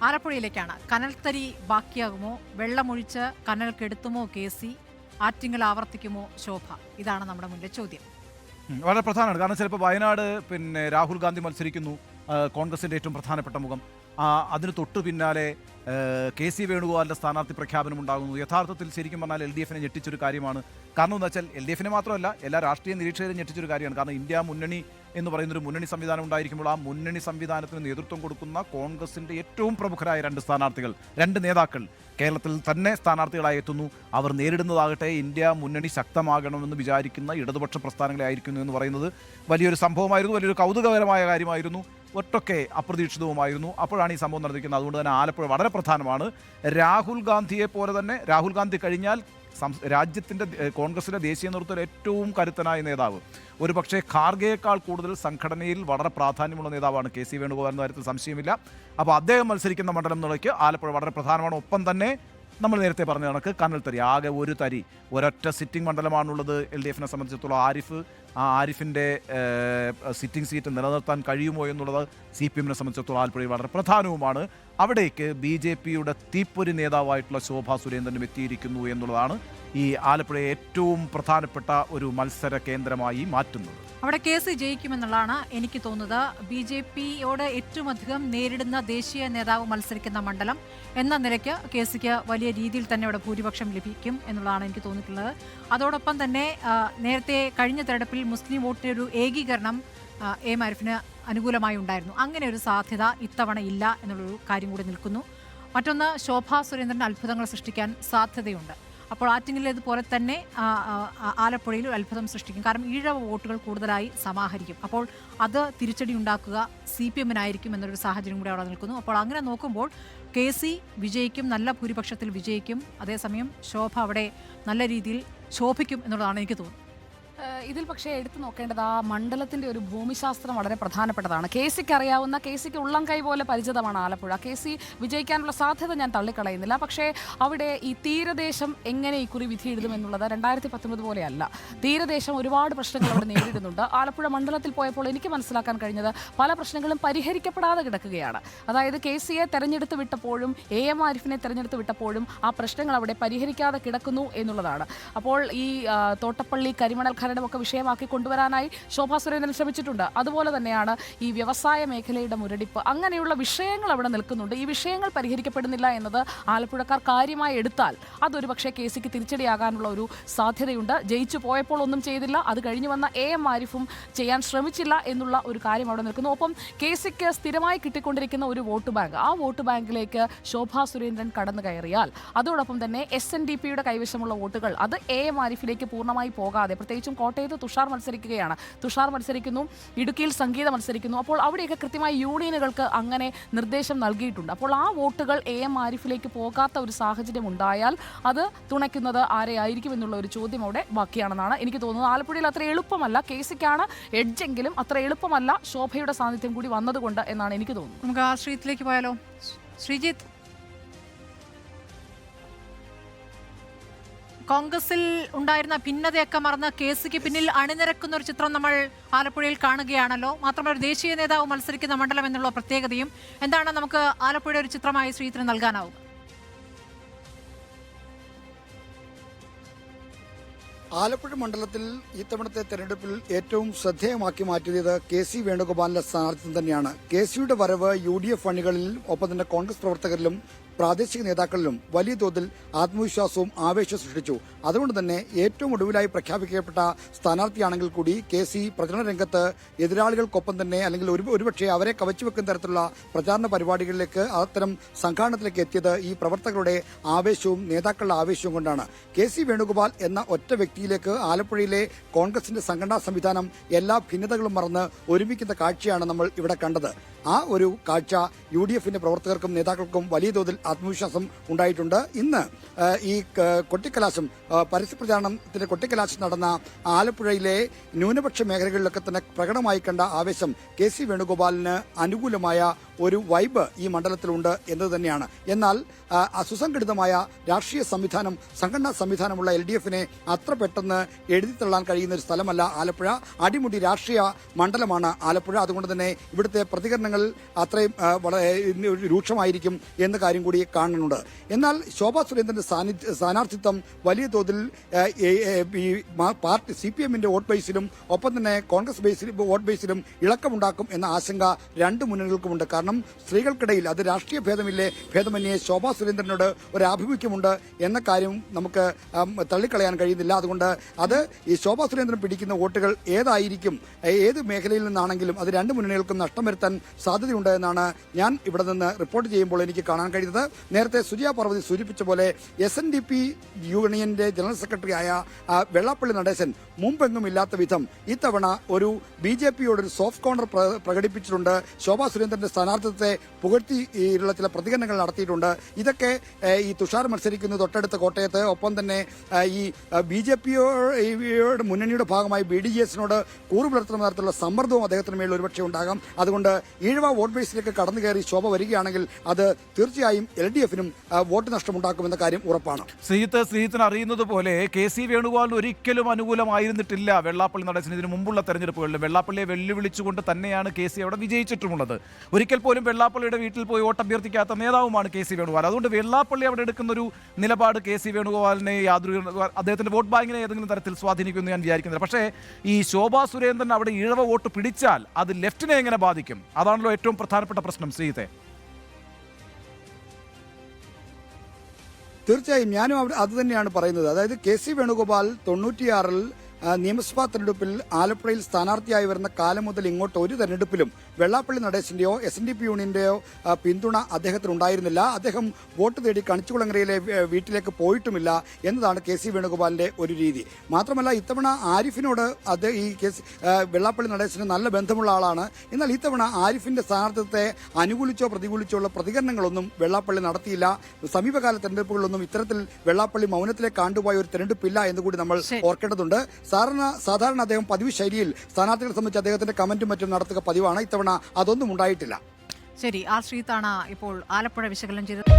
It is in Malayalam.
ആലപ്പുഴയിലേക്കാണ്. കനൽത്തരി ബാക്കിയാകുമോ? വെള്ളമൊഴിച്ച് കനൽ കെടുത്തുമോ KC? ആറ്റിങ്ങൽ ആവർത്തിക്കുമോ ശോഭ? ഇതാണ് നമ്മുടെ മുന്നിലെ ചോദ്യം. വളരെ പ്രധാനമാണ്. കാരണം ചിലപ്പോൾ വയനാട് രാഹുൽ ഗാന്ധി മത്സരിക്കുന്നു, കോൺഗ്രസിൻ്റെ ഏറ്റവും പ്രധാനപ്പെട്ട മുഖം. അതിന് തൊട്ടു പിന്നാലെ KC വേണുഗോപാലിൻ്റെ സ്ഥാനാർത്ഥി പ്രഖ്യാപനം ഉണ്ടാകുന്നു. യഥാർത്ഥത്തിൽ ശരിക്കും പറഞ്ഞാൽ LDFനെ ഞെട്ടിച്ചൊരു കാര്യമാണ്. കാരണം എന്ന് വെച്ചാൽ LDFനെ മാത്രമല്ല എല്ലാ രാഷ്ട്രീയ നിരീക്ഷകരും ഞെട്ടിച്ചൊരു കാര്യമാണ്. കാരണം ഇന്ത്യ മുന്നണി എന്ന് പറയുന്നൊരു മുന്നണി സംവിധാനം ഉണ്ടായിരിക്കുമ്പോൾ ആ മുന്നണി സംവിധാനത്തിന് നേതൃത്വം കൊടുക്കുന്ന കോൺഗ്രസിൻ്റെ ഏറ്റവും പ്രമുഖരായ രണ്ട് നേതാക്കൾ കേരളത്തിൽ തന്നെ സ്ഥാനാർത്ഥികളായി എത്തുന്നു. അവർ നേരിടുന്നതാകട്ടെ ഇന്ത്യ മുന്നണി ശക്തമാകണമെന്ന് വിചാരിക്കുന്ന ഇടതുപക്ഷ പ്രസ്ഥാനങ്ങളെ ആയിരിക്കുന്നു എന്ന് പറയുന്നത് വലിയൊരു സംഭവമായിരുന്നു, വലിയൊരു കൗതുകകരമായ കാര്യമായിരുന്നു, ഒട്ടൊക്കെ അപ്രതീക്ഷിതവുമായിരുന്നു. അപ്പോഴാണ് ഈ സംഭവം നടന്നിരിക്കുന്നത്. അതുകൊണ്ട് തന്നെ ആലപ്പുഴ വളരെ പ്രധാനമാണ്. രാഹുൽ ഗാന്ധിയെ പോലെ തന്നെ രാഹുൽ ഗാന്ധി കഴിഞ്ഞാൽ രാജ്യത്തിൻ്റെ കോൺഗ്രസിലെ ദേശീയ നേതൃത്വത്തിൽ ഏറ്റവും കരുത്തനായ നേതാവ്, ഒരു പക്ഷേ ഖാർഗെയേക്കാൾ കൂടുതൽ സംഘടനയിൽ വളരെ പ്രാധാന്യമുള്ള നേതാവാണ് KC വേണുഗോപാൽ എന്ന കാര്യത്തിൽ സംശയമില്ല. അപ്പോൾ അദ്ദേഹം മത്സരിക്കുന്ന മണ്ഡലം എന്നുള്ളയ്ക്ക് ആലപ്പുഴ വളരെ പ്രധാനമാണ്. ഒപ്പം തന്നെ നമ്മൾ നേരത്തെ പറഞ്ഞ കണക്ക് കനൽത്തരി, ആകെ ഒരു തരി, ഒരൊറ്റ സിറ്റിംഗ് മണ്ഡലമാണുള്ളത് LDFനെ സംബന്ധിച്ചിടത്തോളം. ആരിഫിൻ്റെ സിറ്റിംഗ് സീറ്റ് നിലനിർത്താൻ കഴിയുമോ എന്നുള്ളത് CPMനെ സംബന്ധിച്ചിടത്തോളം ആലപ്പുഴയിൽ വളരെ പ്രധാനവുമാണ്. അവിടേക്ക് BJPയുടെ തീപ്പൊരി നേതാവായിട്ടുള്ള ശോഭാ സുരേന്ദ്രനും എത്തിയിരിക്കുന്നു എന്നുള്ളതാണ് ഈ ആലപ്പുഴയെ ഏറ്റവും പ്രധാനപ്പെട്ട ഒരു മത്സര കേന്ദ്രമായി മാറ്റുന്നത്. അവിടെ KC ജയിക്കുമെന്നുള്ളതാണ് എനിക്ക് തോന്നുന്നത്. BJPയോട് ഏറ്റവും അധികം നേരിടുന്ന ദേശീയ നേതാവ് മത്സരിക്കുന്ന മണ്ഡലം എന്ന നിലയ്ക്ക് KCക്ക് വലിയ രീതിയിൽ തന്നെ അവിടെ ഭൂരിപക്ഷം ലഭിക്കും എന്നുള്ളതാണ് എനിക്ക് തോന്നിയിട്ടുള്ളത്. അതോടൊപ്പം തന്നെ നേരത്തെ കഴിഞ്ഞ തെരഞ്ഞെടുപ്പിൽ മുസ്ലിം വോട്ടിൻ്റെ ഒരു ഏകീകരണം A മാരിഫിന് അനുകൂലമായി ഉണ്ടായിരുന്നു. അങ്ങനെ ഒരു സാധ്യത ഇത്തവണ ഇല്ല എന്നുള്ളൊരു കാര്യം കൂടി നിൽക്കുന്നു. മറ്റൊന്ന്, ശോഭാ സുരേന്ദ്രൻ അത്ഭുതങ്ങൾ സൃഷ്ടിക്കാൻ സാധ്യതയുണ്ട്. അപ്പോൾ ആറ്റിങ്ങലേതുപോലെ തന്നെ ആലപ്പുഴയിൽ ഒരു അത്ഭുതം സൃഷ്ടിക്കും. കാരണം ഈഴവ വോട്ടുകൾ കൂടുതലായി സമാഹരിക്കും. അപ്പോൾ അത് തിരിച്ചടി ഉണ്ടാക്കുക CPMനായിരിക്കും എന്നൊരു സാഹചര്യം കൂടി അവിടെ നിൽക്കുന്നു. അപ്പോൾ അങ്ങനെ നോക്കുമ്പോൾ KC വിജയിക്കും, നല്ല ഭൂരിപക്ഷത്തിൽ വിജയിക്കും. അതേസമയം ശോഭ അവിടെ നല്ല രീതിയിൽ ശോഭിക്കും എന്നുള്ളതാണ് എനിക്ക് തോന്നുന്നത്. ഇതിൽ പക്ഷേ എടുത്തു നോക്കേണ്ടത് ആ മണ്ഡലത്തിൻ്റെ ഒരു ഭൂമിശാസ്ത്രം വളരെ പ്രധാനപ്പെട്ടതാണ്. KCക്ക് അറിയാവുന്ന, KCക്ക് ഉള്ളം കൈ പോലെ പരിചിതമാണ് ആലപ്പുഴ. KC വിജയിക്കാനുള്ള സാധ്യത ഞാൻ തള്ളിക്കളയുന്നില്ല. പക്ഷേ അവിടെ ഈ തീരദേശം എങ്ങനെ ഇക്കുറി വിധി എഴുതുമെന്നുള്ളത് 2019 പോലെയല്ല. തീരദേശം ഒരുപാട് പ്രശ്നങ്ങൾ അവിടെ നേരിടുന്നുണ്ട്. ആലപ്പുഴ മണ്ഡലത്തിൽ പോയപ്പോൾ എനിക്ക് മനസ്സിലാക്കാൻ കഴിഞ്ഞത് പല പ്രശ്നങ്ങളും പരിഹരിക്കപ്പെടാതെ കിടക്കുകയാണ്. അതായത് KCയെ തെരഞ്ഞെടുത്ത് വിട്ടപ്പോഴും AM ആരിഫിനെ തെരഞ്ഞെടുത്ത് വിട്ടപ്പോഴും ആ പ്രശ്നങ്ങൾ അവിടെ പരിഹരിക്കാതെ കിടക്കുന്നു എന്നുള്ളതാണ്. അപ്പോൾ ഈ തോട്ടപ്പള്ളി കരിമണൽ ഖനനമൊക്കെ വിഷയമാക്കി കൊണ്ടുവരാനായി ശോഭാ സുരേന്ദ്രൻ ശ്രമിച്ചിട്ടുണ്ട്. അതുപോലെ തന്നെയാണ് ഈ വ്യവസായ മേഖലയുടെ മുരടിപ്പ്, അങ്ങനെയുള്ള വിഷയങ്ങൾ അവിടെ നിൽക്കുന്നുണ്ട്. ഈ വിഷയങ്ങൾ പരിഹരിക്കപ്പെടുന്നില്ല എന്നത് ആലപ്പുഴക്കാർ കാര്യമായി എടുത്താൽ അതൊരു പക്ഷേ KCക്ക് തിരിച്ചടിയാകാനുള്ള ഒരു സാധ്യതയുണ്ട്. ജയിച്ചു പോയപ്പോൾ ഒന്നും ചെയ്തില്ല, അത് കഴിഞ്ഞ് വന്ന AM ആരിഫും ചെയ്യാൻ ശ്രമിച്ചില്ല എന്നുള്ള ഒരു കാര്യം അവിടെ നിൽക്കുന്നു. ഒപ്പം KCക്ക് സ്ഥിരമായി കിട്ടിക്കൊണ്ടിരിക്കുന്ന ഒരു വോട്ട് ബാങ്ക്, ആ വോട്ട് ബാങ്കിലേക്ക് ശോഭാ സുരേന്ദ്രൻ കടന്നു കയറിയാൽ അതോടൊപ്പം തന്നെ SNDPയുടെ കൈവശമുള്ള വോട്ടുകൾ അത് AM ആരിഫിലേക്ക് പൂർണ്ണമായി പോകാതെ, പ്രത്യേകിച്ചും കോട്ടയത്ത് തുഷാർ മത്സരിക്കുന്നു, ഇടുക്കിയിൽ സംഗീത മത്സരിക്കുന്നു. അപ്പോൾ അവിടെയൊക്കെ കൃത്യമായി യൂണിയനുകൾക്ക് അങ്ങനെ നിർദ്ദേശം നൽകിയിട്ടുണ്ട്. അപ്പോൾ ആ വോട്ടുകൾ AM ആരിഫിലേക്ക് പോകാത്ത ഒരു സാഹചര്യം ഉണ്ടായാൽ അത് തുണയ്ക്കുന്നത് ആരെയായിരിക്കും എന്നുള്ള ഒരു ചോദ്യം അവിടെ ബാക്കിയാണെന്നാണ് എനിക്ക് തോന്നുന്നത്. ആലപ്പുഴയിൽ അത്ര എളുപ്പമല്ല, KCക്കാണ് എഡ്ജെങ്കിലും അത്ര എളുപ്പമല്ല ശോഭയുടെ സാന്നിധ്യം കൂടി വന്നതുകൊണ്ട് എന്നാണ് എനിക്ക് തോന്നുന്നത്. നമുക്ക് ആ ശ്രീജിത്തിലേക്ക് പോയാലോ? ശ്രീജിത്ത്, കോൺഗ്രസിൽ ഉണ്ടായിരുന്ന ഭിന്നതയൊക്കെ മറന്ന് KCക്ക് പിന്നിൽ അണിനിരക്കുന്ന ഒരു ചിത്രം നമ്മൾ ആലപ്പുഴയിൽ കാണുകയാണല്ലോ. മാത്രമല്ല ഒരു ദേശീയ നേതാവ് മത്സരിക്കുന്ന മണ്ഡലം എന്നുള്ള പ്രത്യേകതയും എന്താണ് നമുക്ക് ആലപ്പുഴ ഒരു ചിത്രമായി ശ്രീജിത്തിന് നൽകാനാവുക? ആലപ്പുഴ മണ്ഡലത്തിൽ ഇത്തവണത്തെ തെരഞ്ഞെടുപ്പിൽ ഏറ്റവും ശ്രദ്ധേയമാക്കി മാറ്റിയത് KC വേണുഗോപാലിന്റെ സ്ഥാനാർത്ഥിത്വം തന്നെയാണ്. KCയുടെ വരവ് UDF അണികളിൽ ഒപ്പം തന്നെ കോൺഗ്രസ് പ്രവർത്തകരിലും പ്രാദേശിക നേതാക്കളിലും വലിയ തോതിൽ ആത്മവിശ്വാസവും ആവേശവും സൃഷ്ടിച്ചു. അതുകൊണ്ട് തന്നെ ഏറ്റവും ഒടുവിലായി പ്രഖ്യാപിക്കപ്പെട്ട സ്ഥാനാർത്ഥിയാണെങ്കിൽ കൂടി KC പ്രചരണ രംഗത്ത് എതിരാളികൾക്കൊപ്പം തന്നെ അല്ലെങ്കിൽ ഒരുപക്ഷെ അവരെ കവച്ചുവെക്കുന്ന തരത്തിലുള്ള പ്രചാരണ പരിപാടികളിലേക്ക് അത്തരം സംഘാടനത്തിലേക്ക് എത്തിയത് ഈ പ്രവർത്തകരുടെ ആവേശവും നേതാക്കളുടെ ആവേശവും കൊണ്ടാണ്. KC വേണുഗോപാൽ എന്ന ഒറ്റ വ്യക്തിയിലേക്ക് ആലപ്പുഴയിലെ കോൺഗ്രസിന്റെ സംഘടനാ സംവിധാനം എല്ലാ ഭിന്നതകളും മറന്ന് ഒരുമിക്കുന്ന കാഴ്ചയാണ് നമ്മൾ ഇവിടെ കണ്ടത്. ആ ഒരു കാഴ്ച UDFന്റെ പ്രവർത്തകർക്കും നേതാക്കൾക്കും വലിയ തോതിൽ ആത്മവിശ്വാസം ഉണ്ടായിട്ടുണ്ട്. ഇന്ന് ഈ കൊട്ടിക്കലാശം പരസ്യപ്രചാരണത്തിന്റെ കൊട്ടിക്കലാശം നടന്ന ആലപ്പുഴയിലെ ന്യൂനപക്ഷ മേഖലകളിലൊക്കെ തന്നെ പ്രകടമായി കണ്ട ആവേശം KC വേണുഗോപാലിന് അനുകൂലമായ ഒരു വൈബ് ഈ മണ്ഡലത്തിലുണ്ട് എന്നത് തന്നെയാണ്. എന്നാൽ സുസംഘടിതമായ രാഷ്ട്രീയ സംവിധാനം, സംഘടനാ സംവിധാനമുള്ള LDF-നെ അത്ര പെട്ടെന്ന് എഴുതിത്തള്ളാൻ കഴിയുന്ന ഒരു സ്ഥലമല്ല ആലപ്പുഴ. അടിമുടി രാഷ്ട്രീയ മണ്ഡലമാണ് ആലപ്പുഴ. അതുകൊണ്ട് തന്നെ ഇവിടുത്തെ പ്രതികരണങ്ങൾ അത്രയും വളരെ രൂക്ഷമായിരിക്കും എന്ന കാര്യം കൂടി കാണുന്നുണ്ട്. എന്നാൽ ശോഭാ സുരേന്ദ്രന്റെ സ്ഥാനാർത്ഥിത്വം വലിയ തോതിൽ ഈ പാർട്ടി CPM-ന്റെ വോട്ട് ബേസിലും ഒപ്പം തന്നെ കോൺഗ്രസ് വോട്ട് ബേസിലും ഇളക്കമുണ്ടാക്കും എന്ന ആശങ്ക രണ്ട് മുന്നണികൾക്കുമുണ്ട്. കാരണം സ്ത്രീകൾക്കിടയിൽ അത് രാഷ്ട്രീയ ഭേദമന്യേ ശോഭാ സുരേന്ദ്രനോട് ഒരു ആഭിമുഖ്യമുണ്ട് എന്ന കാര്യം നമുക്ക് തള്ളിക്കളയാൻ കഴിയുന്നില്ല. അതുകൊണ്ട് അത് ഈ ശോഭാ സുരേന്ദ്രൻ പിടിക്കുന്ന വോട്ടുകൾ ഏതായിരിക്കും, ഏത് മേഖലയിൽ നിന്നാണെങ്കിലും അത് രണ്ട് മുന്നണികൾക്കും നഷ്ടം വരുത്താൻ സാധ്യതയുണ്ട് എന്നാണ് ഞാൻ ഇവിടെ നിന്ന് റിപ്പോർട്ട് ചെയ്യുമ്പോൾ എനിക്ക് കാണാൻ കഴിയുന്നത്. നേരത്തെ സുജിയ പാർവതി സൂചിപ്പിച്ച പോലെ SNDP യൂണിയന്റെ ജനറൽ സെക്രട്ടറിയായ വെള്ളാപ്പള്ളി നടേശൻ മുമ്പെങ്ങും ഇല്ലാത്ത വിധം ഇത്തവണ ഒരു BJP-യോടൊരു സോഫ്റ്റ് കോർണർ പ്രകടിപ്പിച്ചിട്ടുണ്ട്. ശോഭാ സുരേന്ദ്രന്റെ സ്ഥാനാർത്ഥിത്വത്തെ പുകഴ്ത്തിയുള്ള ചില പ്രതികരണങ്ങൾ നടത്തിയിട്ടുണ്ട്. ഇതൊക്കെ ഈ തുഷാർ മത്സരിക്കുന്ന തൊട്ടടുത്ത കോട്ടയത്ത്, ഒപ്പം തന്നെ ഈ BJP-യുടെ മുന്നണിയുടെ ഭാഗമായി BDJS-നോട് കൂറുപുലർത്തുന്ന തരത്തിലുള്ള സമ്മർദ്ദവും അദ്ദേഹത്തിന് മേളിൽ ഒരുപക്ഷെ ഉണ്ടാകാം. അതുകൊണ്ട് ഈഴവ വോട്ട് ബേസിലേക്ക് കടന്നു കയറി ശോഭ വരികയാണെങ്കിൽ അത് തീർച്ചയായും LDF-നും വോട്ട് നഷ്ടമുണ്ടാക്കുമെന്ന കാര്യം ഉറപ്പാണ്. ശ്രീജിത്തിന് അറിയുന്നത് പോലെ KC വേണുഗോപാലിന് ഒരിക്കലും അനുകൂലമായിരുന്നിട്ടില്ല വെള്ളാപ്പള്ളി നടേശന്. ഇതിനു മുമ്പുള്ള തെരഞ്ഞെടുപ്പുകളിൽ വെള്ളാപ്പള്ളിയെ വെല്ലുവിളിച്ചുകൊണ്ട് തന്നെയാണ് KC അവിടെ വിജയിച്ചിട്ടുമുള്ളത്. ഒരിക്കൽ പോലും വെള്ളാപ്പള്ളിയുടെ വീട്ടിൽ പോയി വോട്ട് അഭ്യർത്ഥിക്കാത്ത നേതാവുമാണ് KC വേണുഗോപാൽ. അതുകൊണ്ട് വെള്ളാപ്പള്ളി അവിടെ എടുക്കുന്ന ഒരു നിലപാട് KC വേണുഗോപാലിനെ അദ്ദേഹത്തിന്റെ വോട്ട് ബാങ്കിനെ ഏതെങ്കിലും തരത്തിൽ സ്വാധീനിക്കുമെന്ന് ഞാൻ വിചാരിക്കുന്നില്ല. പക്ഷേ ഈ ശോഭാ സുരേന്ദ്രൻ അവിടെ ഈഴവ വോട്ട് പിടിച്ചാൽ അത് ലെഫ്റ്റിനെ എങ്ങനെ ബാധിക്കും? അതാണല്ലോ ഏറ്റവും പ്രധാനപ്പെട്ട പ്രശ്നം. ശ്രീജിത്തെ, തീർച്ചയായും ഞാനും അത് തന്നെയാണ് പറയുന്നത്. അതായത് KC വേണുഗോപാൽ 96-ൽ നിയമസഭാ തെരഞ്ഞെടുപ്പിൽ ആലപ്പുഴയിൽ സ്ഥാനാർത്ഥിയായി വരുന്ന കാലം മുതൽ ഇങ്ങോട്ട് ഒരു തെരഞ്ഞെടുപ്പിലും വെള്ളാപ്പള്ളി നടേശന്റെയോ SNDP യൂണിയന്റെയോ പിന്തുണ അദ്ദേഹത്തിന് ഉണ്ടായിരുന്നില്ല. അദ്ദേഹം വോട്ട് തേടി കണിച്ചുകുളങ്ങരയിലെ വീട്ടിലേക്ക് പോയിട്ടുമില്ല എന്നതാണ് KC വേണുഗോപാലിന്റെ ഒരു രീതി. മാത്രമല്ല ഇത്തവണ ആരിഫിനോട് ഈ വെള്ളാപ്പള്ളി നടേശന് നല്ല ബന്ധമുള്ള ആളാണ്. എന്നാൽ ഇത്തവണ ആരിഫിന്റെ സ്ഥാനാർത്ഥിത്വത്തെ അനുകൂലിച്ചോ പ്രതികൂലിച്ചോ ഉള്ള പ്രതികരണങ്ങളൊന്നും വെള്ളാപ്പള്ളി നടത്തിയില്ല. സമീപകാല തെരഞ്ഞെടുപ്പുകളിലൊന്നും ഇത്തരത്തിൽ വെള്ളാപ്പള്ളി മൗനത്തിലേക്ക് കാണ്ടുപോയ ഒരു തെരഞ്ഞെടുപ്പില്ല എന്നുകൂടി നമ്മൾ ഓർക്കേണ്ടതുണ്ട്. സാധാരണ അദ്ദേഹം പതിവ് ശൈലിയിൽ സ്ഥാനാർത്ഥികളെ സംബന്ധിച്ച് അദ്ദേഹത്തിന്റെ കമന്റും മറ്റും നടത്തുക പതിവാണ്. ഇത്തവണ അതൊന്നും ഉണ്ടായിട്ടില്ല. ശരി, ശ്രീജിത്താണ് ഇപ്പോൾ ആലപ്പുഴ വിശകലനം ചെയ്തത്.